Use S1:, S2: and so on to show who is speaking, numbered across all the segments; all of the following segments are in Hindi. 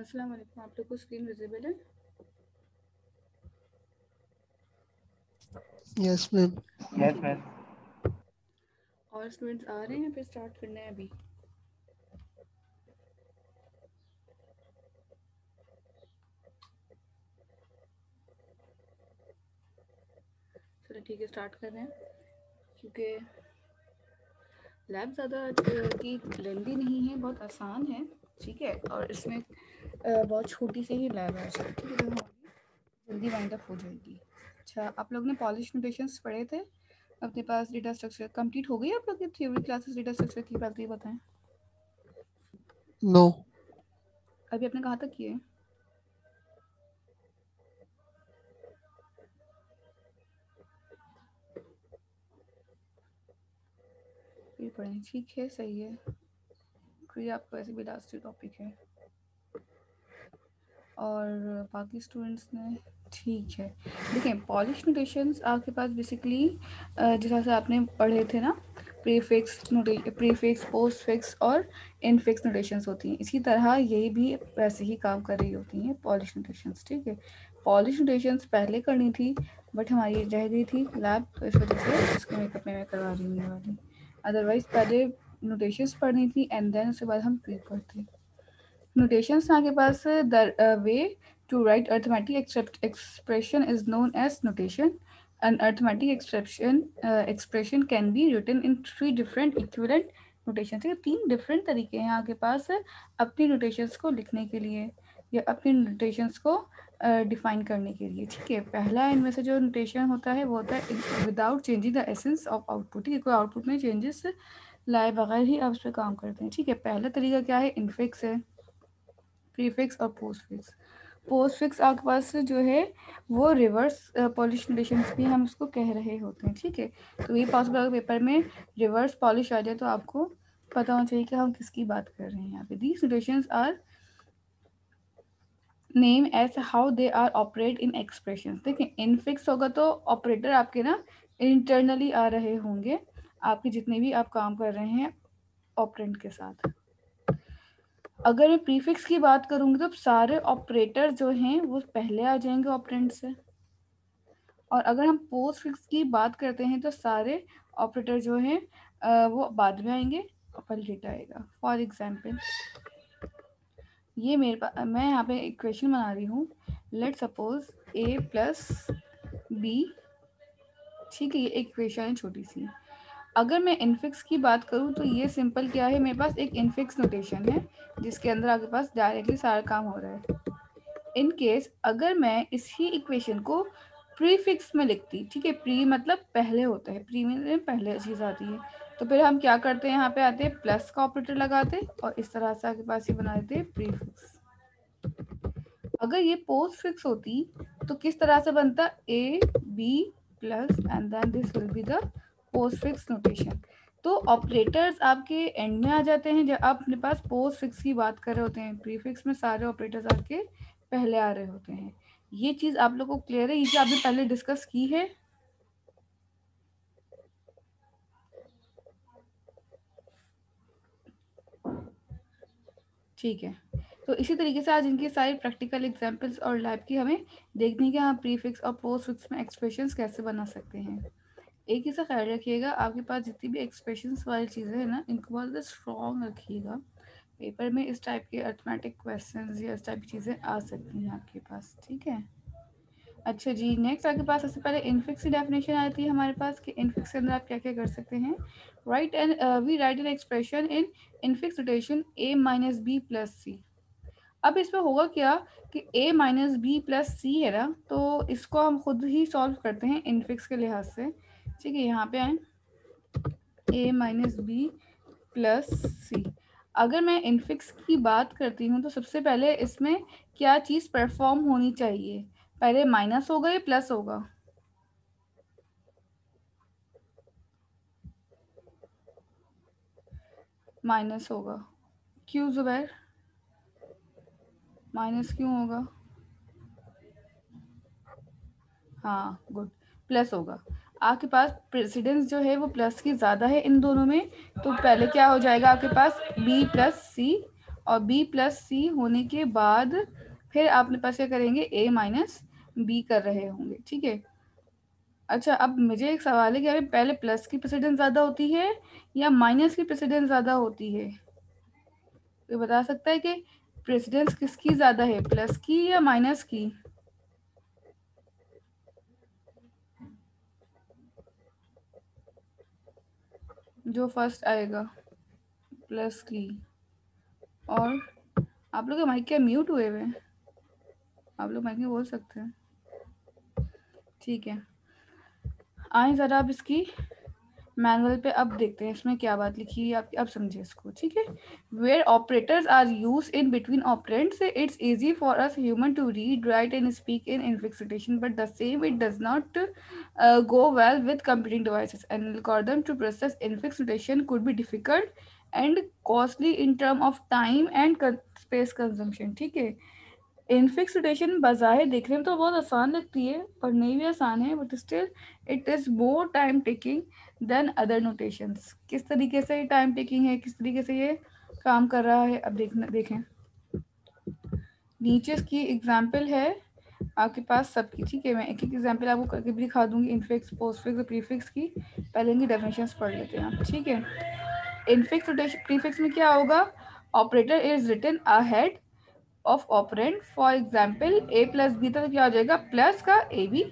S1: अस्सलाम वालेकुम, आप लोग को स्क्रीन विजिबल है?
S2: Yes ma'am.
S1: ठीक है। और स्टूडेंट्स आ रहे हैं, फिर स्टार्ट करना है अभी। चलो ठीक है, स्टार्ट कर रहे हैं क्योंकि लैब ज़्यादा की लेंदी नहीं है, बहुत आसान है। ठीक है, और इसमें बहुत छोटी सी ही लैब है, ठीक है, तो जल्दी वाइंड अप हो जाएगी। अच्छा, आप लोग ने पॉलिश नोटेशंस पढ़े थे? अपने पास डेटा स्ट्रक्चर कंप्लीट हो गई? आप लोग की थ्योरी क्लासेस डेटा स्ट्रक्चर की बात, ये बताएं।
S2: नो।
S1: अभी आपने कहाँ तक किए? फिर पढ़ें, ठीक है, सही है। फिर आपको ऐसे भी लास्ट टॉपिक है और बाकी स्टूडेंट्स ने, ठीक है। देखिए, पॉलिश नोटेशंस आपके पास बेसिकली जैसा से आपने पढ़े थे ना, प्रीफिक्स, पोस्टफिक्स और इनफिक्स नोटेशंस होती हैं। इसी तरह ये भी वैसे ही काम कर रही होती हैं पॉलिश नोटेशंस। ठीक है, पॉलिश नोटेशंस पहले करनी थी बट हमारी रह गई थी लैब, तो इस वजह से इसके मेकअप में मैं करवा रही हूँ ये वाली। अदरवाइज पहले नोटेशंस पढ़नी थी एंड देन उसके बाद हम प्री पढ़ते। Notations आपके पास the way to write arithmetic expression is known as notation. An arithmetic expression can be written in three different equivalent notations. ठीक है, तीन डिफरेंट तरीके हैं आपके पास अपनी notations को लिखने के लिए या अपनी notations को डिफाइन करने के लिए। ठीक है, पहला इनमें से जो नोटेशन होता है वो होता है without changing the essence of output. ठीक है, कोई आउटपुट में चेंजेस लाए बगैर ही आप उस पर काम करते हैं। ठीक है, पहला तरीका क्या है? इनफिक्स है। प्रीफिक्स और पोस्टफिक्स। पोस्टफिक्स आपके पास जो है वो रिवर्स पॉलिश नोटेशंस भी हम उसको कह रहे होते हैं। ठीक है, तो ये पॉसिबल अगर पेपर में रिवर्स पॉलिश आ जाए तो आपको पता होना चाहिए कि हम किसकी बात कर रहे हैं यहाँ पे। These notations are name as how they are operate in expression. देखिए, इनफिक्स होगा तो ऑपरेटर आपके ना इंटरनली आ रहे होंगे, आपके जितने भी आप काम कर रहे हैं ऑपरेंड के साथ। अगर मैं प्रीफिक्स की बात करूंगी तो सारे ऑपरेटर जो हैं वो पहले आ जाएंगे ऑपरेंड से, और अगर हम पोस्ट फिक्स की बात करते हैं तो सारे ऑपरेटर जो हैं वो बाद में आएंगे और पहले डेटा आएगा। फॉर एग्जाम्पल, ये मेरे पास, मैं यहाँ पे इक्वेशन बना रही हूँ। लेट सपोज ए प्लस बी। ठीक है, ये एक इक्वेशन है छोटी सी। अगर मैं इनफिक्स की बात करूँ तो ये सिंपल क्या है, मेरे पास एक इनफिक्स नोटेशन है जिसके अंदर आपके पास डायरेक्टली सारा काम हो रहा है। इन केस अगर मैं इसी इक्वेशन को प्रीफिक्स में लिखती, ठीक है, प्री मतलब पहले होता है, प्री में पहले चीज़ आती है, तो फिर हम क्या करते हैं, यहाँ पे आते हैं प्लस का ऑपरेटर लगाते और इस तरह से आपके पास ये बना देते हैं प्रीफिक्स। अगर ये पोस्ट फिक्स होती तो किस तरह से बनता, A B plus and then this will be the postfix notation. तो ऑपरेटर्स आपके एंड में आ जाते हैं जब आप अपने पास पोस्ट फिक्स की बात कर रहे होते हैं। प्रीफिक्स में सारे ऑपरेटर्स आपके पहले आ रहे होते हैं। ये चीज़ आप लोगों को क्लियर है? ये चीज़ आपने पहले डिस्कस की है? ठीक है, तो इसी तरीके से आज इनकी सारी प्रैक्टिकल एग्जांपल्स और लैब की हमें देखनी है कि हम प्रीफिक्स और पोस्ट फिक्स में एक्सप्रेशंस कैसे बना सकते हैं। एक ही सा ख्याल रखिएगा, आपके पास जितनी भी एक्सप्रेशंस वाली चीज़ें हैं ना, इनको बहुत ज़्यादा स्ट्रॉन्ग रखिएगा। पेपर में इस टाइप के अर्थमेटिक क्वेश्चंस या इस टाइप की चीज़ें आ सकती हैं आपके पास। ठीक है, अच्छा जी, नेक्स्ट आपके पास सबसे पहले इनफिक्स की डेफिनेशन आती है हमारे पास कि इनफिक्स के अंदर आप क्या क्या कर सकते हैं। Right and we write an expression in infix notation A minus B plus C. अब इसमें होगा क्या कि a minus B plus C है ना, तो इसको हम खुद ही सॉल्व करते हैं इनफिक्स के लिहाज से। ठीक है, यहाँ पे आए a माइनस बी प्लस सी। अगर मैं इनफिक्स की बात करती हूँ तो सबसे पहले इसमें क्या चीज़ परफॉर्म होनी चाहिए, पहले माइनस होगा या प्लस होगा? माइनस होगा। क्यों जुबैर, माइनस क्यों होगा? हाँ गुड, प्लस होगा। आपके पास प्रेसिडेंस जो है वो प्लस की ज़्यादा है इन दोनों में, तो पहले क्या हो जाएगा आपके पास b प्लस सी, और बी प्लस सी होने के बाद फिर आपने पास क्या करेंगे, ए माइनस बी कर रहे होंगे, ठीक है। अच्छा, अब मुझे एक सवाल है कि अभी पहले प्लस की प्रेसिडेंस ज़्यादा होती है या माइनस की प्रेसिडेंस ज़्यादा होती है? कोई बता सकता है कि प्रेसिडेंस किसकी ज़्यादा है, प्लस की या माइनस की? जो फर्स्ट आएगा, प्लस की। और आप लोग के माइक क्या म्यूट हुए हुए हैं? आप लोग माइक में बोल सकते हैं, ठीक है। आए ज़रा अब इसकी मैनुअल पे अब देखते हैं इसमें क्या बात लिखी है, आप अब समझे इसको, ठीक है। Where operators are use in between operands, it's easy for us human to read, right and speak in infix notation, but the same it does not go well with computing devices. An algorithm to process infix notation could be difficult and costly in term of time and space consumption, ठीक है। इनफिक्स नोटेशन बाज़ाहिर देखने में तो बहुत आसान लगती है, पढ़ने भी आसान है, but still it is more time taking than other notations. किस तरीके से टाइम टेकिंग है, किस तरीके से ये काम कर रहा है, अब देखें। नीचे इसकी एग्जाम्पल है आपके पास सबकी, ठीक है। मैं एक एक एग्जाम्पल आपको करके भी दिखा दूंगी, इनफिक्स, पोस्टफिक्स और प्रीफिक्स की। पहले इनकी डेफिनेशंस पढ़ लेते हैं आप, ठीक है। इनफिक्स नोटेशन प्रीफिक्स में क्या होगा, operator is written ahead of operand, for example A plus B, तो क्या हो जाएगा, प्लस का ए बी,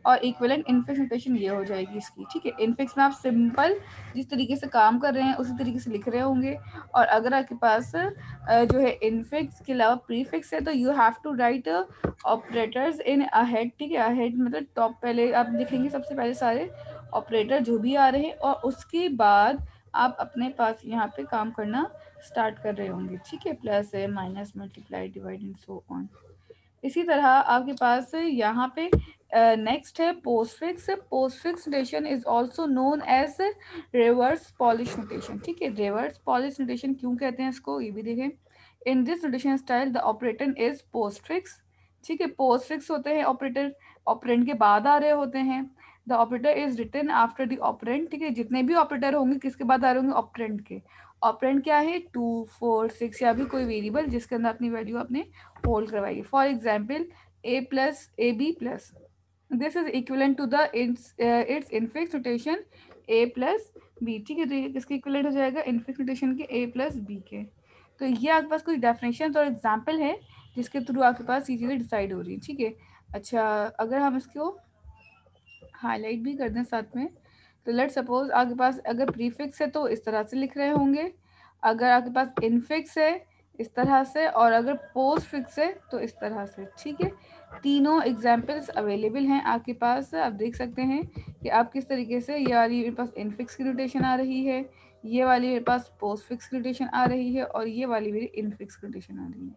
S1: और इक्विवेलेंट इनफिक्स नोटेशन ये हो जाएगी इसकी, ठीक है। इनफिक्स में आप सिंपल जिस तरीके से काम कर रहे हैं उसी तरीके से लिख रहे होंगे। और अगर आपके पास जो है इनफिक्स के अलावा प्रीफिक्स है, तो you have to write operators in ahead, ठीक है। अहेड मतलब टॉप, पहले आप लिखेंगे सबसे पहले सारे ऑपरेटर जो भी आ रहे हैं, और उसके बाद आप अपने पास यहाँ पे काम करना स्टार्ट कर रहे होंगे, ठीक है। प्लस है, minus, multiply, divide and so on. इसी तरह आपके पास यहाँ पे नेक्स्ट है postfix. Postfix notation is also known as reverse Polish notation, ठीक है। रिवर्स पॉलिश नोटेशन क्यों कहते हैं इसको, ये भी देखें। In this notation style the operator is postfix, ठीक है। पोस्टफिक्स होते हैं ऑपरेटर, ऑपरेंड के बाद आ रहे होते हैं। The operator is written after the operand, ठीक है। जितने भी ऑपरेटर होंगे किसके बाद आ रहे होंगे, ऑपरेंड के। ऑपरेंड क्या है, 2, 4, 6 या भी कोई वेरिएबल जिसके अंदर अपनी वैल्यू आपने होल्ड करवाइए। For example A plus A B plus, this is equivalent to the its infix notation A plus B, ठीक है। तो ये किसके इक्विवेलेंट हो जाएगा, इनफिक्स नोटेशन के ए प्लस बी के। तो ये आपके पास कुछ डेफिनेशन और एग्जाम्पल है जिसके थ्रू आपके पास ये चीज़ें डिसाइड हो रही है, ठीक है। अच्छा, अगर हम इसको हाईलाइट भी कर दें साथ में, तो लेट सपोज आपके पास अगर प्रीफिक्स है तो इस तरह से लिख रहे होंगे, अगर आपके पास इनफिक्स है इस तरह से, और अगर पोस्ट फिक्स है तो इस तरह से, ठीक है। तीनों एग्जाम्पल्स अवेलेबल हैं आपके पास, आप देख सकते हैं कि आप किस तरीके से, ये वाली मेरे पास इनफिक्स की नोटेशन आ रही है, ये वाली मेरे पास पोस्ट फिक्स की नोटेशन आ रही है, और ये वाली मेरी इनफिक्स की नोटेशन आ रही है।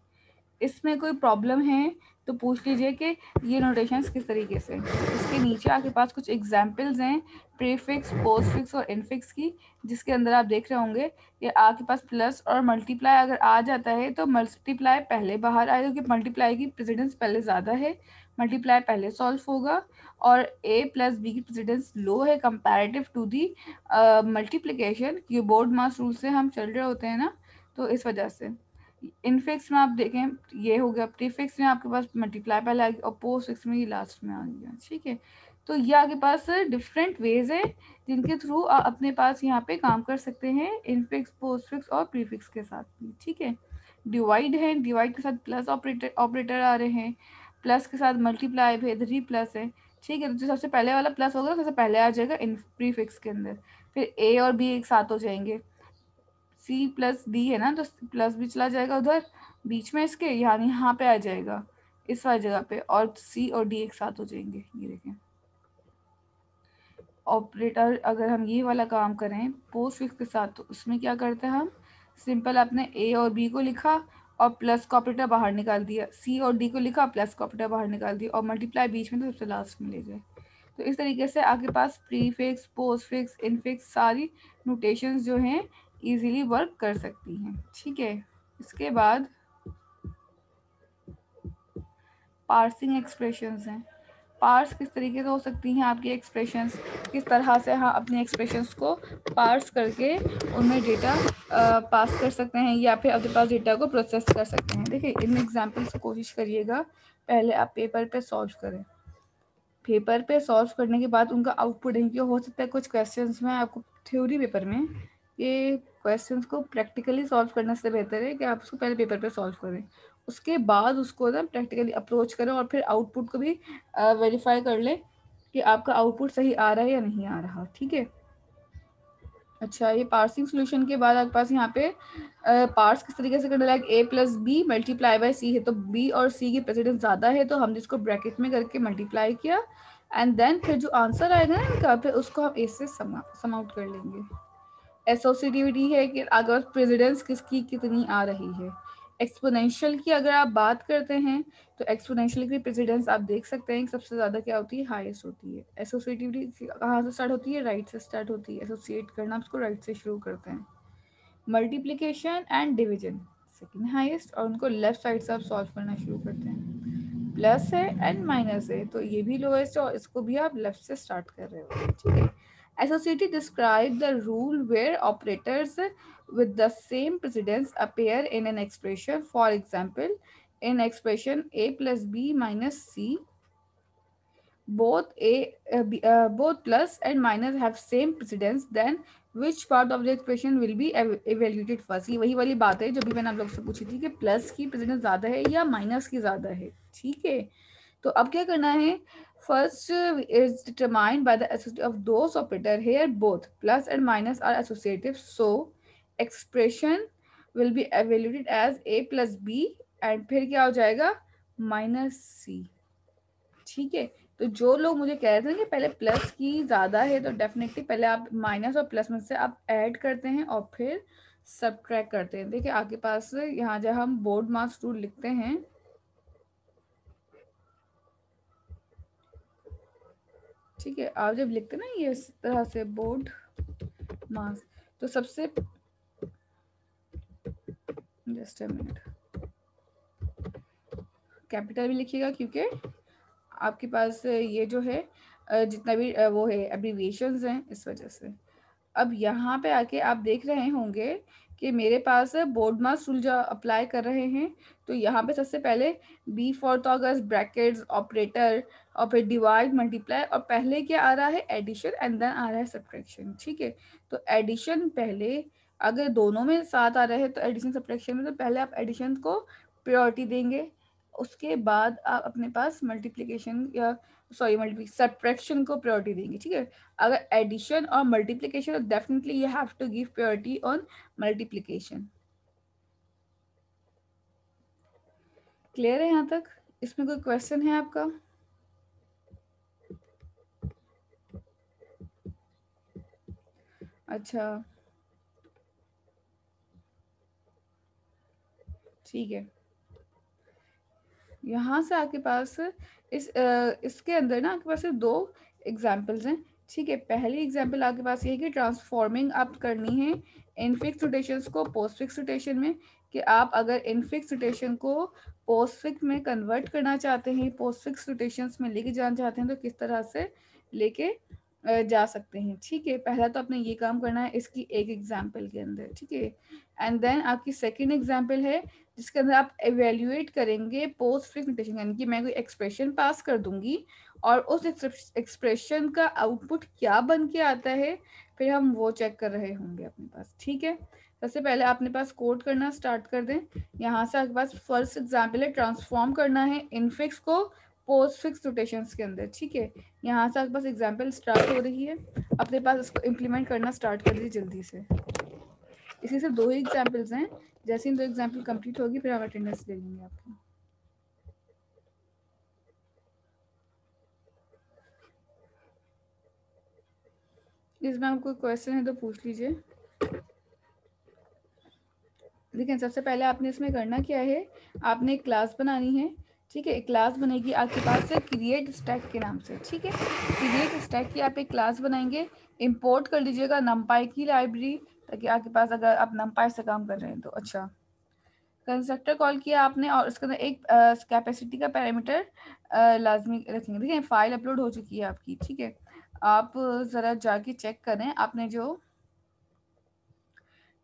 S1: इसमें कोई प्रॉब्लम है तो पूछ लीजिए कि ये नोटेशंस किस तरीके से। इसके नीचे आपके पास कुछ एग्जाम्पल्स हैं प्रीफिक्स, पोस्टफिक्स और इनफिक्स की, जिसके अंदर आप देख रहे होंगे कि आपके पास प्लस और मल्टीप्लाई अगर आ जाता है तो मल्टीप्लाई पहले बाहर आएगा, क्योंकि मल्टीप्लाई की प्रेसिडेंस पहले ज़्यादा है, मल्टीप्लाई पहले सॉल्व होगा। और ए प्लस बी की प्रेसिडेंस लो है comparative to the multiplication, keyboard mass rule से हम चल रहे होते हैं ना, तो इस वजह से। इनफिक्स में आप देखें ये हो गया, प्रीफिक्स में आपके पास मल्टीप्लाई पहले आ गया, और पोस्ट फिक्स में ये लास्ट में आ गया, ठीक है। तो ये आपके पास डिफरेंट वेज है जिनके थ्रू आप अपने पास यहाँ पे काम कर सकते हैं, इनफिक्स, पोस्ट फिक्स और प्रीफिक्स के साथ भी, ठीक है। डिवाइड है, डिवाइड के साथ प्लस ऑपरेटर ऑपरेटर आ रहे हैं, प्लस के साथ मल्टीप्लाई भी इधर ही प्लस है, ठीक है। तो जो सबसे पहले वाला प्लस होगा सबसे पहले आ जाएगा इन प्रीफिक्स के अंदर, फिर ए और बी एक साथ हो जाएंगे, सी प्लस डी है ना, तो प्लस भी चला जाएगा उधर बीच में इसके, यानी यहाँ पे आ जाएगा इस वाली जगह पे, और सी और डी एक साथ हो जाएंगे। ये देखें ऑपरेटर, अगर हम ये वाला काम करें पोस्ट फिक्स के साथ, तो उसमें क्या करते हैं हम, सिंपल आपने ए और बी को लिखा और प्लस का ऑपरेटर बाहर निकाल दिया, सी और डी को लिखा, प्लस का ऑपरेटर बाहर निकाल दिया, और मल्टीप्लाई बीच में तो सबसे लास्ट में ले गए। तो इस तरीके से आपके पास प्रीफिक्स, पोस्टफिक्स, इनफिक्स सारी नोटेशंस जो हैं इजीली वर्क कर सकती हैं, ठीक है। इसके बाद पार्सिंग एक्सप्रेशंस हैं। पार्स किस तरीके से हो सकती हैं आपकी एक्सप्रेशंस, किस तरह से हाँ अपनी एक्सप्रेशंस को पार्स करके उनमें डेटा पास कर सकते हैं या फिर अपने पास डेटा को प्रोसेस कर सकते हैं। देखिए इन एग्जाम्पल्स कोशिश करिएगा, पहले आप पेपर पे सॉल्व करें, पेपर पे सॉल्व करने के बाद उनका आउटपुट देंगे। हो सकता है कुछ क्वेश्चंस में आपको थ्योरी पेपर में ये क्वेश्चंस को प्रैक्टिकली सॉल्व करने से बेहतर है कि आप उसको पहले पेपर पे सॉल्व करें, उसके बाद उसको ना प्रैक्टिकली अप्रोच करें और फिर आउटपुट को भी वेरीफाई कर लें कि आपका आउटपुट सही आ रहा है या नहीं आ रहा। ठीक है। अच्छा, ये पार्सिंग सोल्यूशन के बाद आपके पास यहाँ पे पार्स किस तरीके से करना, like A plus B multiply by C है, तो बी और सी की प्रेसिडेंस ज़्यादा है तो हमने इसको ब्रैकेट में करके मल्टीप्लाई किया एंड देन फिर जो आंसर आएगा ना इनका फिर उसको हम ए से सम आउट कर लेंगे। एसोसिएटिविटी है कि अगर प्रेसिडेंस किसकी कितनी आ रही है। एक्सपोनेंशियल की अगर आप बात करते हैं तो एक्सपोनेंशियल की प्रेसिडेंस आप देख सकते हैं सबसे ज़्यादा क्या होती है, हाईएस्ट होती है। एसोसिएटिविटी कहाँ से स्टार्ट होती है, राइट से स्टार्ट होती है। एसोसिएट करना उसको राइट से शुरू करते हैं। Multiplication and division second highest और उनको लेफ्ट साइड से आप सॉल्व करना शुरू करते हैं। प्लस है एंड माइनस है तो ये भी लोएस्ट है और इसको भी आप लेफ्ट से स्टार्ट कर रहे हो। ठीक है। Associated describe the rule where operators with the same precedence appear in an expression. For example, in expression a plus b minus c, both plus and minus have same precedence, then which part of the expression will be evaluated first? ये वही वाली बात है जो भी मैंने आप लोग से पूछी थी कि प्लस की प्रेसिडेंस ज़्यादा है या माइनस की ज़्यादा है। ठीक है। तो अब क्या करना है, first is determined by the associative of those operator, here both plus and minus are associative, so expression will be evaluated as A plus B and फिर क्या हो जाएगा, माइनस सी। ठीक है। तो जो लोग मुझे कह रहे थे कि पहले प्लस की ज़्यादा है तो डेफिनेटली पहले आप माइनस और प्लस में से आप ऐड करते हैं और फिर सबट्रैक्ट करते हैं। देखिए आपके पास यहाँ जब हम बोर्ड मास रूल लिखते हैं, ठीक है, आप जब लिखते हैं ना ये इस तरह से बोर्ड मास, तो सबसे जस्ट अ मिनट कैपिटल भी लिखिएगा क्योंकि आपके पास ये जो है जितना भी वो है एब्रीविएशंस हैं इस वजह से। अब यहाँ पे आके आप देख रहे होंगे कि मेरे पास बोर्ड मास रूल जो अप्लाई कर रहे हैं तो यहाँ पे सबसे पहले बी फॉर तो अगर ब्रैकेट्स ऑपरेटर और फिर डिवाइड मल्टीप्लाई और पहले क्या आ रहा है, एडिशन एंड देन आ रहा है सब्ट्रैक्शन। ठीक है। तो एडिशन पहले, अगर दोनों में साथ आ रहे हैं तो एडिशन सब्ट्रैक्शन में तो पहले आप एडिशन को प्रायोरिटी देंगे, उसके बाद आप अपने पास मल्टीप्लिकेशन या सब्ट्रैक्शन को प्रायोरिटी देंगे। ठीक है। अगर एडिशन और मल्टीप्लिकेशन तो definitely you have to give priority on multiplication. Clear है यहाँ तक? इसमें कोई क्वेश्चन है आपका? अच्छा ठीक है। यहाँ से आपके पास इसके अंदर ना आपके पास दो एग्जाम्पल्स हैं। ठीक है। पहली एग्जाम्पल आपके पास ये है कि ट्रांसफॉर्मिंग आप करनी है इनफिक्स रोटेशंस को पोस्ट फिक्स रोटेशन में, कि आप अगर इनफिक्स रोटेशन को पोस्ट फिक्स में कन्वर्ट करना चाहते हैं, पोस्ट फिक्स रोटेशंस में लेके जाना चाहते हैं तो किस तरह से लेके जा सकते हैं। ठीक है। पहला तो आपने ये काम करना है इसकी एक एग्जाम्पल के अंदर। ठीक है। एंड देन आपकी सेकेंड एग्जाम्पल है जिसके अंदर आप एवेल्यूएट करेंगे पोस्ट फिक्स नोटेशन, यानी कि मैं कोई एक्सप्रेशन पास कर दूंगी और उस एक्सप्रेशन का आउटपुट क्या बन के आता है फिर हम वो चेक कर रहे होंगे अपने पास। ठीक है। सबसे पहले अपने पास कोड करना स्टार्ट कर दें। यहाँ से आपके पास फर्स्ट एग्जाम्पल है ट्रांसफॉर्म करना है इनफिक्स को पोस्ट फिक्स नोटेशंस के अंदर। ठीक है। यहाँ से आपके पास एग्जाम्पल स्टार्ट हो रही है, अपने पास इसको इम्प्लीमेंट करना स्टार्ट कर दीजिए जल्दी से। इसी से दो ही एग्जाम्पल्स हैं, जैसे ही दो एग्जाम्पल कंप्लीट होगी फिर हम अटेंडेंस ले लेंगे आपकी। इसमें आपको क्वेश्चन है तो पूछ लीजिए। लेकिन सबसे पहले आपने इसमें करना क्या है, आपने एक क्लास बनानी है। ठीक है। एक क्लास बनेगी आपके पास से क्रिएट स्टैक के नाम से। ठीक है। क्रिएट स्टैक की आप एक क्लास बनाएंगे, इंपोर्ट कर लीजिएगा numpy की लाइब्रेरी, ताकि आपके पास अगर आप numpy से काम कर रहे हैं तो। अच्छा कंस्ट्रक्टर कॉल किया आपने और उसके अंदर एक कैपेसिटी का पैरामीटर लाजमी रखेंगे। देखिए फाइल अपलोड हो चुकी है आपकी, ठीक है। आप ज़रा जाके चेक करें, आपने जो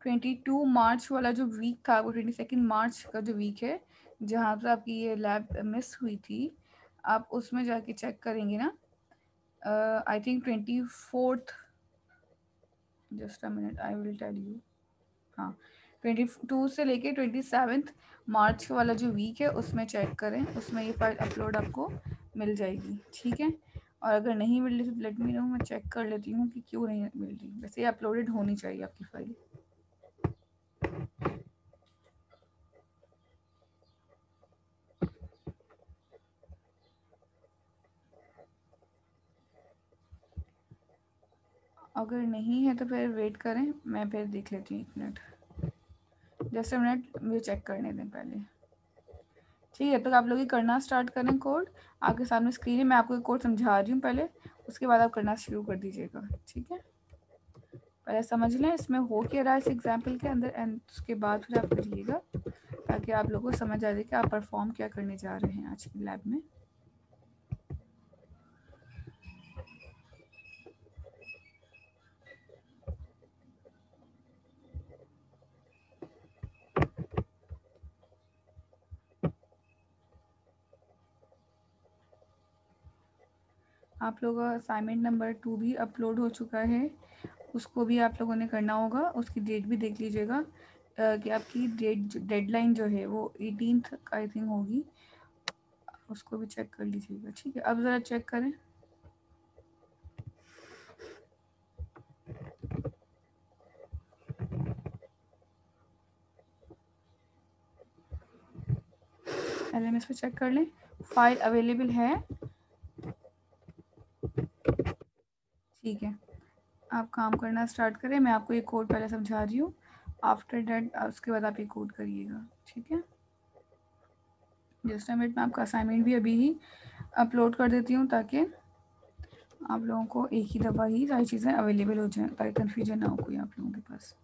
S1: 22 मार्च वाला जो वीक था, वो 22 मार्च का जो वीक है जहाँ पर आपकी ये लैब मिस हुई थी, आप उसमें जाके चेक करेंगे ना। I think 24th, just a minute I will tell you. हाँ, 22 से लेके 27 मार्च वाला जो वीक है उसमें चेक करें, उसमें ये फाइल अपलोड आपको मिल जाएगी, ठीक है। और अगर नहीं मिल रही तो लेट मी नो, मैं चेक कर लेती हूँ कि क्यों नहीं मिल रही। वैसे ये अपलोडेड होनी चाहिए आपकी फाइल। अगर नहीं है तो फिर वेट करें, मैं फिर देख लेती हूँ, 1 मिनट, जस्ट अ मिनट, मुझे चेक करने दें पहले, ठीक है। तो आप लोग ये करना स्टार्ट करें कोड, आपके सामने स्क्रीन है, मैं आपको कोड समझा रही हूँ पहले, उसके बाद आप करना शुरू कर दीजिएगा, ठीक है। पहले समझ लें इसमें हो क्या रहा है इस एग्जाम्पल के अंदर, एंड उसके बाद फिर आप करिएगा, ताकि आप लोगों को समझ आ जाए कि आप परफॉर्म क्या करने जा रहे हैं आज की लैब में। आप लोगों का असाइनमेंट नंबर 2 भी अपलोड हो चुका है, उसको भी आप लोगों ने करना होगा। उसकी डेट भी देख लीजिएगा कि आपकी डेडलाइन जो है वो 18th आई थिंक होगी, उसको भी चेक कर लीजिएगा, ठीक है। अब ज़रा चेक करें, LMS पे चेक कर लें, फाइल अवेलेबल है, ठीक है। आप काम करना स्टार्ट करें, मैं आपको ये कोड पहले समझा रही हूँ, आफ्टर डेट उसके बाद आप ये कोड करिएगा, ठीक है। जस्ट मिनट में आपका असाइनमेंट भी अभी ही अपलोड कर देती हूँ, ताकि आप लोगों को एक ही दफ़ा ही सारी चीज़ें अवेलेबल हो जाएँ, ताकि कन्फ्यूजन ना हो कोई आप लोगों के पास।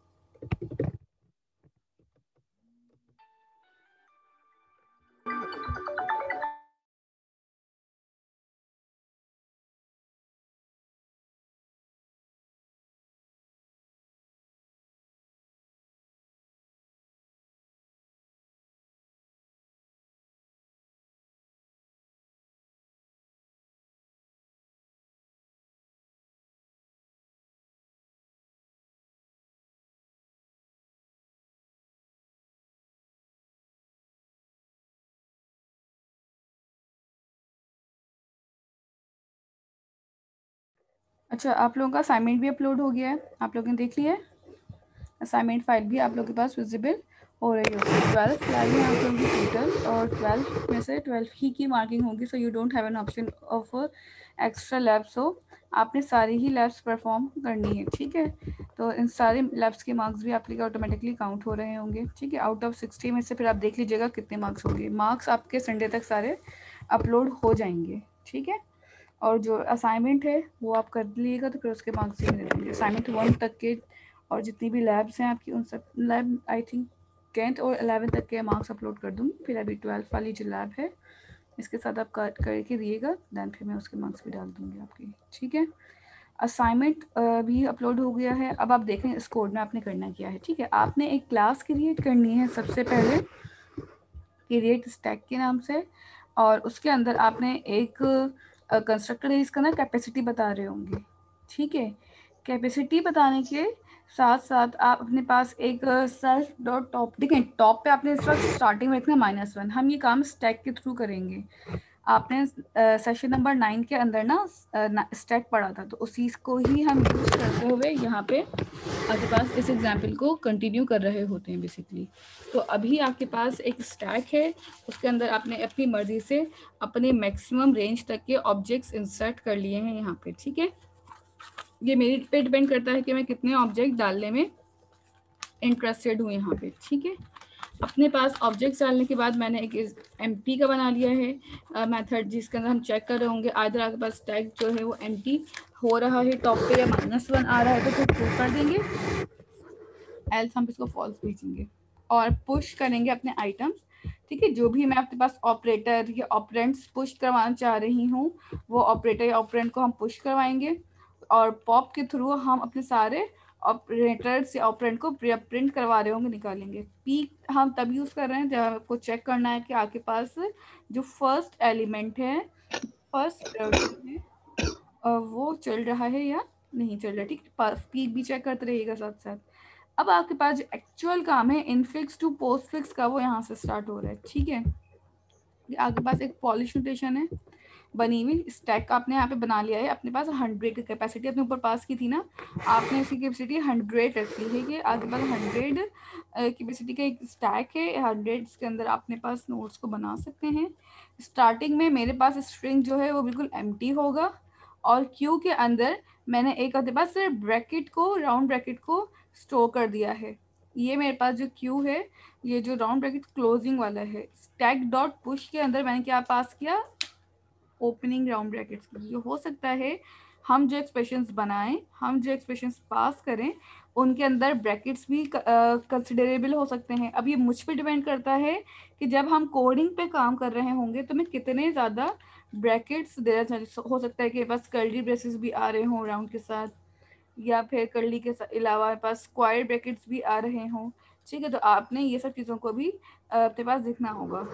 S1: अच्छा, आप लोगों का असाइनमेंट भी अपलोड हो गया है, आप लोगों ने देख लिया है। असाइनमेंट फाइल भी आप लोगों के पास विजिबल हो रही होगी। 12 लैब है आप लोगों की टोटल, और 12 में से 12 ही की मार्किंग होगी, so you don't have an option of extra lab. So आपने सारी ही लैब्स परफॉर्म करनी है, ठीक है। तो इन सारे लैब्स के मार्क्स भी आपके ऑटोमेटिकली काउंट हो रहे होंगे, ठीक है। आउट ऑफ 60 में से फिर आप देख लीजिएगा कितने मार्क्स होंगे। मार्क्स आपके संडे तक सारे अपलोड हो जाएंगे, ठीक है। और जो असाइनमेंट है वो आप कर लीजिएगा, तो फिर उसके मार्क्स ही मिल जाएंगे असाइनमेंट 1 तक के। और जितनी भी लैब्स हैं आपकी, उन सब लैब आई थिंक 10th और 11th तक के मार्क्स अपलोड कर दूँगी। फिर अभी 12th वाली जो लैब है इसके साथ आप करके दिएगा, दैन फिर मैं उसके मार्क्स भी डाल दूँगी आपके, ठीक है। असाइनमेंट भी अपलोड हो गया है। अब आप देखें इस कोड में आपने करना क्या है, ठीक है। आपने एक क्लास क्रिएट करनी है सबसे पहले, क्रिएट स्टैक के नाम से, और उसके अंदर आपने एक कंस्ट्रक्टर है, इसका ना कैपेसिटी बता रहे होंगे, ठीक है। कैपेसिटी बताने के साथ साथ आप अपने पास एक सेल्फ डॉट टॉप, देखें टॉप पे आपने इस वक्त स्टार्टिंग में रखना -1। हम ये काम स्टैक के थ्रू करेंगे। आपने सेशन नंबर 9 के अंदर ना स्टैक पढ़ा था, तो उसी को ही हम यूज़ करते हुए यहाँ पे आपके पास इस एग्जाम्पल को कंटिन्यू कर रहे होते हैं बेसिकली। तो अभी आपके पास एक स्टैक है, उसके अंदर आपने अपनी मर्ज़ी से अपने मैक्सिमम रेंज तक के ऑब्जेक्ट्स इंसर्ट कर लिए हैं यहाँ पे, ठीक है। ये मेरे पे डिपेंड करता है कि मैं कितने ऑब्जेक्ट डालने में इंटरेस्टेड हूँ यहाँ पे, ठीक है। अपने पास ऑब्जेक्ट्स डालने के बाद मैंने एक एम्प्टी का बना लिया है मेथड, जिसके अंदर हम चेक कर रहे होंगे आइदर आपके पास टैग जो है वो एम्प्टी हो रहा है टॉप पे, या -1 आ रहा है तो फिर ट्रू कर देंगे, एल्स हम इसको फॉल्स भेजेंगे। और पुश करेंगे अपने आइटम्स। ठीक है, जो भी मैं आपके पास ऑपरेटर या ऑपरेंट्स पुश करवाना चाह रही हूँ वो ऑपरेटर या ऑपरेंट को हम पुश करवाएंगे, और पॉप के थ्रू हम अपने सारे ऑपरेटर्स या ऑपरेंट को प्रिंट करवा रहे होंगे, निकालेंगे। पी हम तब यूज़ कर रहे हैं जब आपको चेक करना है कि आपके पास जो फर्स्ट एलिमेंट है, फर्स्ट टर्म है, वो चल रहा है या नहीं चल रहा। ठीक है, पीक भी चेक करते रहिएगा साथ साथ। अब आपके पास जो एक्चुअल काम है इनफिक्स टू पोस्ट फिक्स का, वो यहाँ से स्टार्ट हो रहा है। ठीक है, आपके पास एक पॉलिश नोटेशन है बनी हुई, स्टैक का आपने यहाँ पे बना लिया है। अपने पास 100 की कैपेसिटी अपने ऊपर पास की थी ना, आपने इसकी कैपेसिटी 100 रख ली है कि आपके पास 100 कैपेसिटी का एक स्टैक है। 100 के अंदर अपने पास नोट्स को बना सकते हैं। स्टार्टिंग में मेरे पास स्ट्रिंग जो है वो बिल्कुल एम्प्टी होगा, और क्यू के अंदर मैंने एक अपने पास ब्रैकेट को, राउंड ब्रैकेट को स्टोर कर दिया है। ये मेरे पास जो क्यू है, ये जो राउंड ब्रैकेट क्लोजिंग वाला है, स्टैक डॉट पुश के अंदर मैंने क्या पास किया, ओपनिंग राउंड ब्रैकेट्स की। ये हो सकता है हम जो एक्सप्रेशंस बनाएं, हम जो एक्सप्रेशंस पास करें, उनके अंदर ब्रैकेट्स भी कंसिडरेबल हो सकते हैं। अब ये मुझ पे डिपेंड करता है कि जब हम कोडिंग पे काम कर रहे होंगे तो मैं कितने ज़्यादा ब्रैकेट्स देना चाहिए। हो सकता है कि बस कर्ली ब्रेसेस भी आ रहे हों राउंड के साथ, या फिर कर्ली के अलावा मेरे पास स्क्वायर ब्रैकेट्स भी आ रहे हों। ठीक है, तो आपने ये सब चीज़ों को भी अपने पास देखना होगा।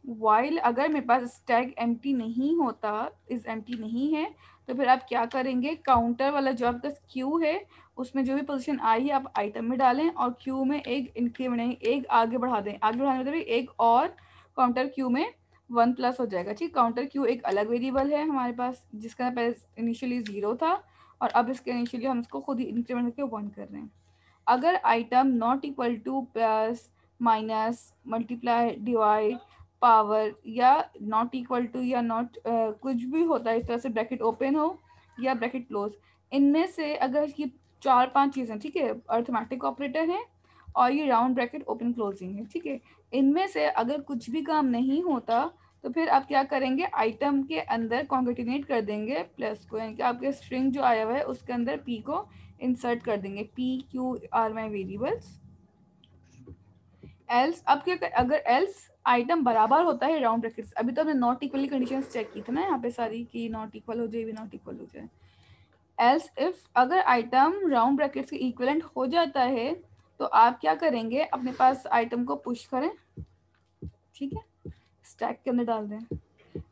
S1: वाइल अगर मेरे पास स्टैक एम्प्टी नहीं होता, इज एम्प्टी नहीं है, तो फिर आप क्या करेंगे, काउंटर वाला जो आपका क्यू है उसमें जो भी पोजीशन आई है आप आइटम में डालें, और क्यू में एक इंक्रीमेंट, एक आगे बढ़ा दें। आगे बढ़ाने मतलब एक और काउंटर क्यू में 1+ हो जाएगा। ठीक, काउंटर क्यू एक अलग वेरिएबल है हमारे पास, जिसका पहले इनिशियली 0 था, और अब इसके इनिशियली हम इसको खुद ही इंक्रीमेंट करके 1 कर रहे हैं। अगर item not equal two plus minus multiply divide power या नॉट इक्वल टू या नॉट कुछ भी होता है इस तरह से, ब्रैकेट ओपन हो या ब्रैकेट क्लोज, इनमें से अगर ये 4-5 चीज़ें, ठीक है, अर्थमेटिक ऑपरेटर है और ये राउंड ब्रैकेट ओपन क्लोजिंग है, ठीक है, इनमें से अगर कुछ भी काम नहीं होता तो फिर आप क्या करेंगे, आइटम के अंदर कॉन्केटिनेट कर देंगे प्लस को, यानी कि आपके स्ट्रिंग जो आया हुआ है उसके अंदर पी को इंसर्ट कर देंगे। P Q R my variables. Else अब क्या अगर एल्स आइटम बराबर होता है राउंड ब्रैकेट्स, अभी तो हमने नॉट इक्वली कंडीशंस चेक की थी ना यहाँ पे सारी, कि नॉट इक्वल हो जाए भी नॉट इक्वल हो जाए। एल्स इफ अगर आइटम राउंड ब्रैकेट्स के इक्विवेलेंट हो जाता है तो आप क्या करेंगे, अपने पास आइटम को पुश करें, ठीक है, स्टैक के अंदर डाल दें।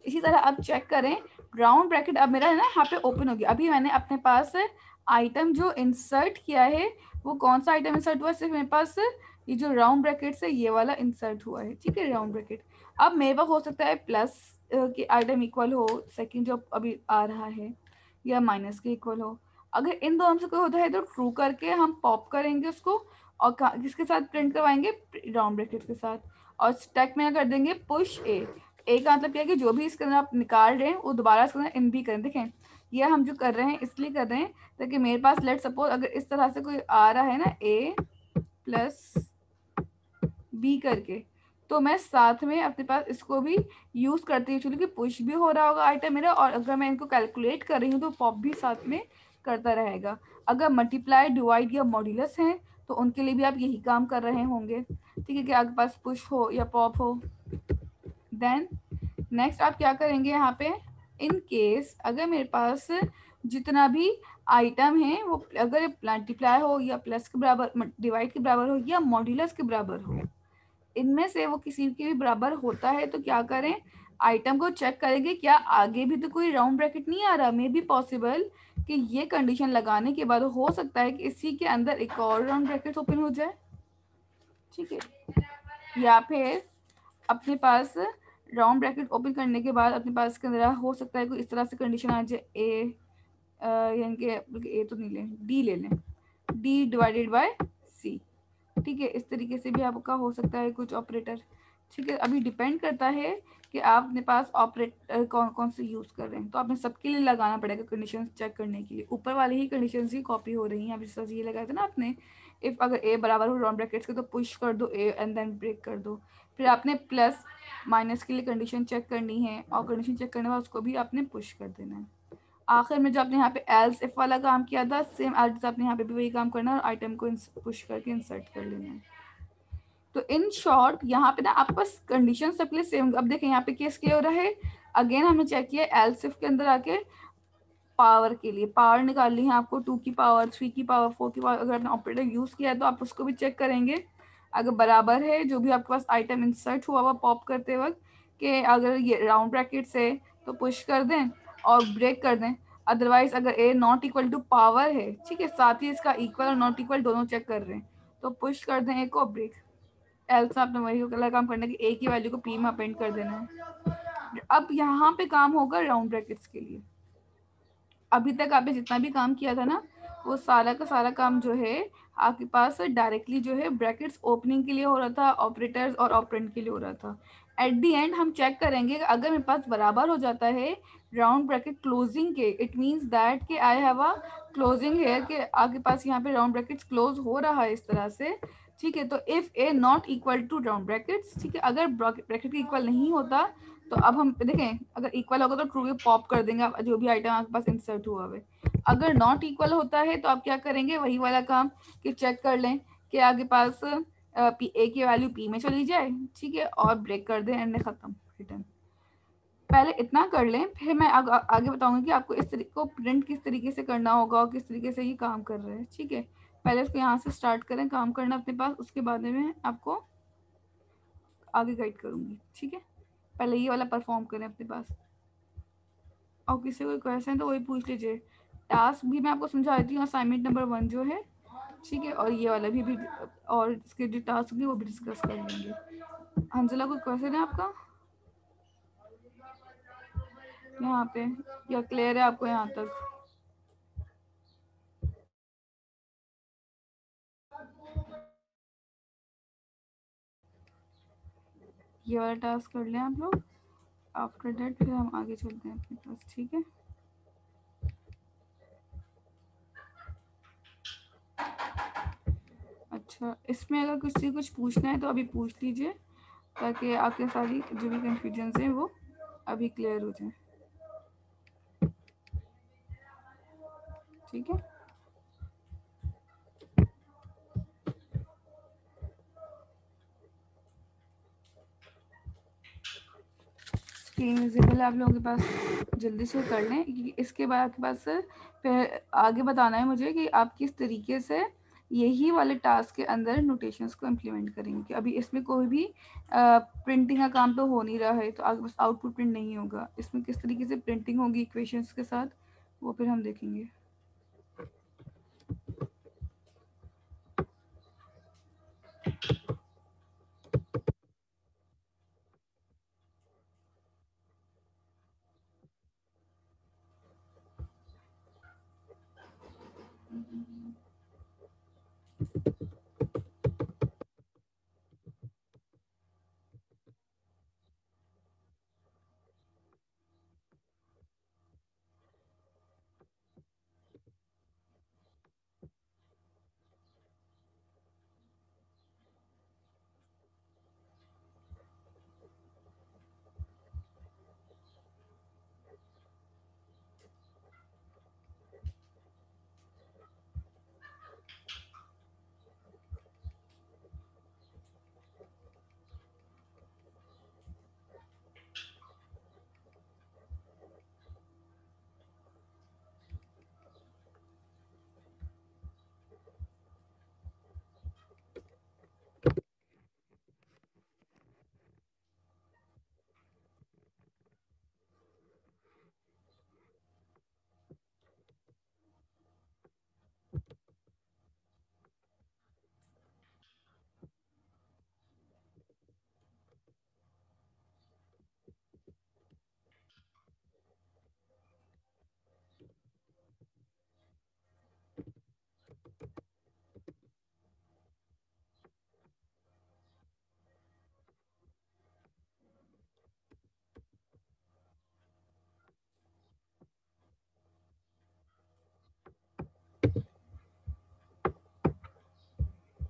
S1: इसी तरह आप चेक करें, राउंड ब्रैकेट अब मेरा है ना यहाँ पे ओपन हो गया। अभी मैंने अपने पास आइटम जो इंसर्ट किया है वो कौन सा आइटम इंसर्ट हुआ, सिर्फ मेरे पास ये जो राउंड ब्रैकेट से ये वाला इंसर्ट हुआ है। ठीक है, राउंड ब्रैकेट। अब मेरे पास हो सकता है प्लस के आइटम इक्वल हो, सेकंड जो अभी आ रहा है, या माइनस के इक्वल हो। अगर इन दोनों से कोई होता है तो ट्रू करके हम पॉप करेंगे उसको, और किसके साथ प्रिंट करवाएंगे, राउंड ब्रैकेट के साथ। और स्टैक में कर देंगे पुश ए। ए का मतलब क्या है कि जो भी इसके अंदर आप निकाल रहे हैं वो दोबारा इसके अंदर इन भी करें। देखें, ये हम जो कर रहे हैं इसलिए कर रहे हैं ताकि मेरे पास लेट सपोज अगर इस तरह से कोई आ रहा है ना, ए प्लस बी करके, तो मैं साथ में अपने पास इसको भी यूज करती हूँ, क्योंकि पुश भी हो रहा होगा आइटम मेरा, और अगर मैं इनको कैलकुलेट कर रही हूँ तो पॉप भी साथ में करता रहेगा। अगर मल्टीप्लाई डिवाइड या मॉड्यूलस है तो उनके लिए भी आप यही काम कर रहे होंगे। ठीक है, कि आपके पास पुश हो या पॉप हो। देन नेक्स्ट आप क्या करेंगे यहाँ पे, इन केस अगर मेरे पास जितना भी आइटम है वो अगर मल्टीप्लाई हो या प्लस के बराबर, डिवाइड के बराबर हो या मॉड्यूलस के बराबर हो, इनमें से वो किसी के भी बराबर होता है तो क्या करें, आइटम को चेक करेंगे क्या आगे भी तो कोई राउंड ब्रैकेट नहीं आ रहा। मे बी पॉसिबल कि ये कंडीशन लगाने के बाद हो सकता है कि इसी के अंदर एक और राउंड ब्रैकेट ओपन हो जाए। ठीक है, या फिर अपने पास राउंड ब्रैकेट ओपन करने के बाद अपने पास के अंदर हो सकता है कोई इस तरह से कंडीशन आ जाए, ए यानी कि ए तो नहीं लें, डी ले लें, डी डिवाइडेड बाय सी। ठीक है, इस तरीके से भी आपका हो सकता है कुछ ऑपरेटर। ठीक है, अभी डिपेंड करता है कि आप अपने पास ऑपरेटर कौन कौन से यूज़ कर रहे हैं, तो आपने सबके लिए लगाना पड़ेगा कंडीशन चेक करने के लिए। ऊपर वाली ही कंडीशन ही कॉपी हो रही हैं। अभी जैसे ये लगाया था ना आपने, इफ़ अगर ए बराबर हो राउंड ब्रैकेट्स के तो पुश कर दो ए एंड देन ब्रेक कर दो। फिर आपने प्लस माइनस के लिए कंडीशन चेक करनी है, और कंडीशन चेक करने के बाद उसको भी आपने पुश कर देना है। आखिर में जो आपने यहाँ पे एल्स इफ वाला काम किया था, सेम एल्स आपने यहाँ पे भी वही काम करना है और आइटम को पुश करके इंसर्ट कर लेना है। तो इन शॉर्ट यहाँ पे ना आपके पास कंडीशन सबके लिए सेम। अब देखें यहाँ पे केस क्लियर हो रहा है। अगेन हमने चेक किया एलसिफ के अंदर आके पावर के लिए पावर निकालनी है आपको, 2 की पावर, 3 की पावर, 4 की पावर। अगर आपने ऑपरेटर यूज किया है तो आप उसको भी चेक करेंगे। अगर बराबर है जो भी आपके पास आइटम इंसर्ट हुआ हुआ पॉप करते वक्त, कि अगर ये राउंड ब्रैकेट से तो पुश कर दें और ब्रेक कर दें। अदरवाइज अगर ए नॉट इक्वल टू पावर है, ठीक है, साथ ही इसका इक्वल और नॉट इक्वल दोनों चेक कर रहे हैं, तो पुश कर दें ए को, ब्रेक। एल से आपने वही वाला काम करना है कि ए की वैल्यू को पी में अपेंड कर देना है। अब यहाँ पे काम होगा राउंड ब्रैकेट्स के लिए। अभी तक आपने जितना भी काम किया था ना, वो सारा का सारा काम जो है आपके पास डायरेक्टली जो है ब्रैकेट्स ओपनिंग के लिए हो रहा था, ऑपरेटर्स और ऑपरेंड के लिए हो रहा था। एट दी एंड हम चेक करेंगे कि अगर मेरे पास बराबर हो जाता है राउंड ब्रैकेट क्लोजिंग के, इट मीन्स दैट कि I have a closing here, के आपके पास यहाँ पे राउंड ब्रैकेट्स क्लोज हो रहा है इस तरह से, ठीक है। तो if A not equal to round brackets, ठीक है, अगर ब्रैकेट इक्वल नहीं होता तो अब हम देखें अगर इक्वल होगा तो ट्रू पॉप कर देंगे आप जो भी आइटम आपके पास इंसर्ट हुआ है। अगर नॉट इक्वल होता है तो आप क्या करेंगे, वही वाला काम कि चेक कर लें कि आपके पास ए की वैल्यू पी में चली जाए, ठीक है, और ब्रेक कर दें, एंड खत्म, रिटर्न। पहले इतना कर लें, फिर मैं आगे बताऊंगी कि आपको इस तरीके को प्रिंट किस तरीके से करना होगा और किस तरीके से ये काम कर रहे हैं, ठीक है। पहले इसको यहाँ से स्टार्ट करें काम करना अपने पास, उसके बाद में आपको आगे गाइड करूंगी, ठीक है। पहले ये वाला परफॉर्म करें अपने पास, और किसी को क्वेश्चन है तो वही पूछ लीजिए। टास्क भी मैं आपको समझा देती हूँ, असाइनमेंट नंबर 1 जो है, ठीक है, और ये वाला भी और इसके जो टास्क भी वो भी डिस्कस कर लेंगे। हंजला कोई क्वेश्चन है आपका यहाँ पे, या क्लियर है आपको यहाँ तक? ये वाला टास्क कर लें आप लोग, आफ्टर दैट फिर हम आगे चलते हैं अपने पास, ठीक है। अच्छा, इसमें अगर किसी कुछ पूछना है तो अभी पूछ लीजिए, ताकि आपके सारी जो भी कन्फ्यूजन है वो अभी क्लियर हो जाए, ठीक है। स्क्रीन विजिबल है आप लोगों के पास, जल्दी से कर लें, क्योंकि इसके बाद आपके पास फिर आगे बताना है मुझे कि आप किस तरीके से यही वाले टास्क के अंदर नोटेशंस को इम्प्लीमेंट करेंगे। कि अभी इसमें कोई भी प्रिंटिंग का काम तो हो नहीं रहा है, तो आपके पास आउटपुट प्रिंट नहीं होगा। इसमें किस तरीके से प्रिंटिंग होगी इक्वेशंस के साथ, वो फिर हम देखेंगे।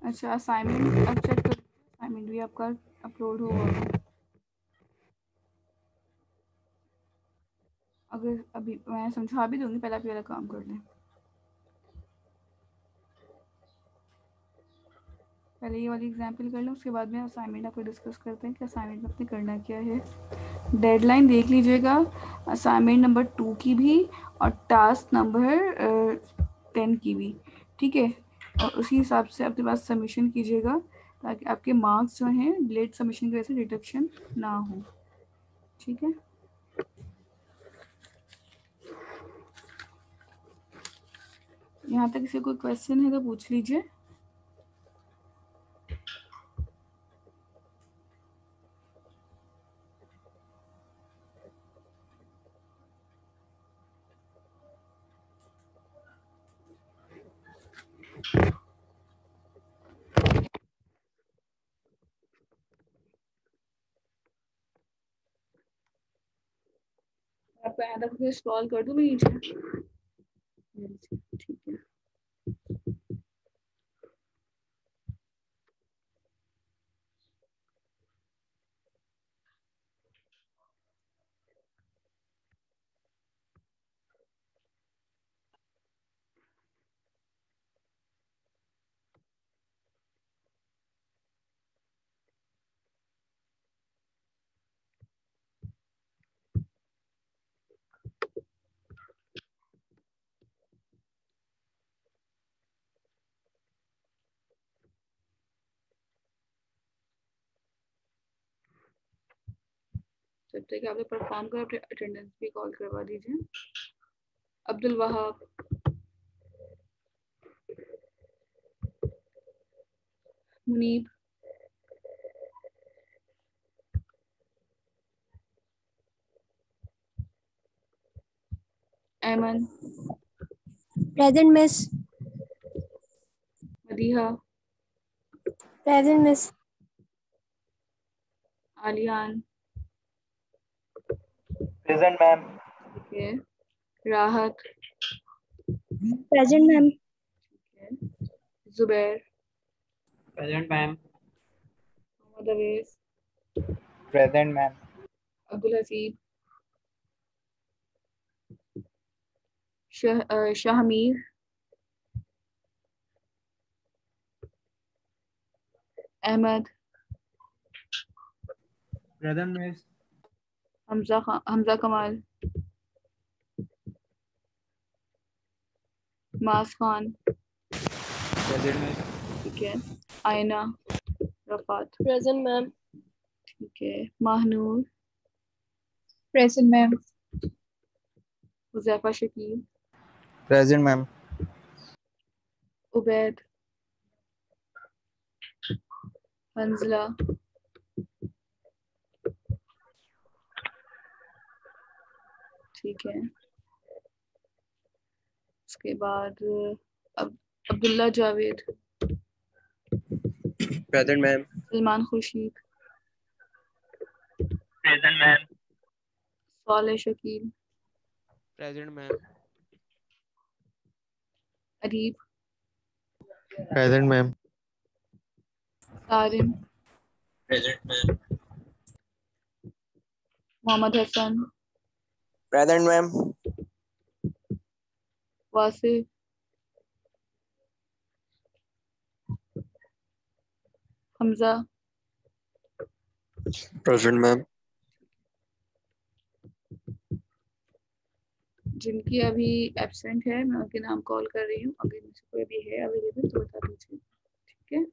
S1: अच्छा, असाइनमेंट अब चेक कर, असाइनमेंट भी आपका अपलोड हुआ है। अगर अभी मैं समझा भी दूंगी, पहले आप ये वाला काम कर लें। पहले ये वाली एग्जाम्पल कर लें, उसके बाद में असाइनमेंट आपको डिस्कस करते हैं कि असाइनमेंट में अपने करना क्या है। डेडलाइन देख लीजिएगा असाइनमेंट नंबर 2 की भी और टास्क नंबर 10 की भी, ठीक है। और उसी हिसाब से अपने पास सबमिशन कीजिएगा ताकि आपके मार्क्स जो हैं लेट सबमिशन की वजह से डिडक्शन ना हो, ठीक है। यहाँ तक किसी कोई क्वेश्चन है तो पूछ लीजिए। आपको यहाँ तक स्क्रॉल कर दूँ मैं नीचे, ठीक है। जब तक आपने परफॉर्म कर अपने अटेंडेंस भी कॉल करवा दीजिए। Abdul Wahab, Munib, Aiman,
S2: present miss.
S1: Madiha,
S2: present miss.
S1: Aliyan,
S3: present ma'am.
S1: ठीक है। Rahat,
S2: present ma'am.
S1: ठीक है। Zubair,
S3: present ma'am.
S1: Mohammad Awais,
S3: present ma'am.
S1: Abdul Haseeb, Shahmeer, Ahmed,
S3: present miss.
S1: Hamza Kamal, मास खान,
S3: प्रेजेंट मिस।
S1: ठीक है। आयना, रफात,
S2: प्रेजेंट मैम।
S1: ठीक है। Mahnoor,
S2: present ma'am.
S1: Huzaifa Shakeel,
S3: present ma'am.
S1: Ubaid, Hanzala, ठीक है। उसके बाद Abdullah Javed,
S3: present ma'am.
S1: Salman Khurshid,
S3: present ma'am.
S1: Saleh Shakeel,
S3: present ma'am.
S1: Adeeb,
S3: present ma'am.
S1: Sarim,
S3: present ma'am.
S1: Mohammad Hasan,
S3: present ma'am.
S1: Wasif, Hamza,
S3: present ma'am.
S1: जिनकी अभी एब्सेंट है मैं उनके नाम कॉल कर रही हूँ, अगर मुझसे कोई भी है अवेलेबल तो बता दीजिए, ठीक है।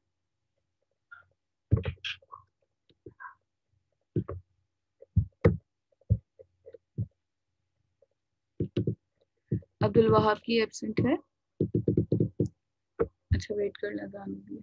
S1: अब्दुल वहाब की एब्सेंट है, अच्छा वेट करना दान भी।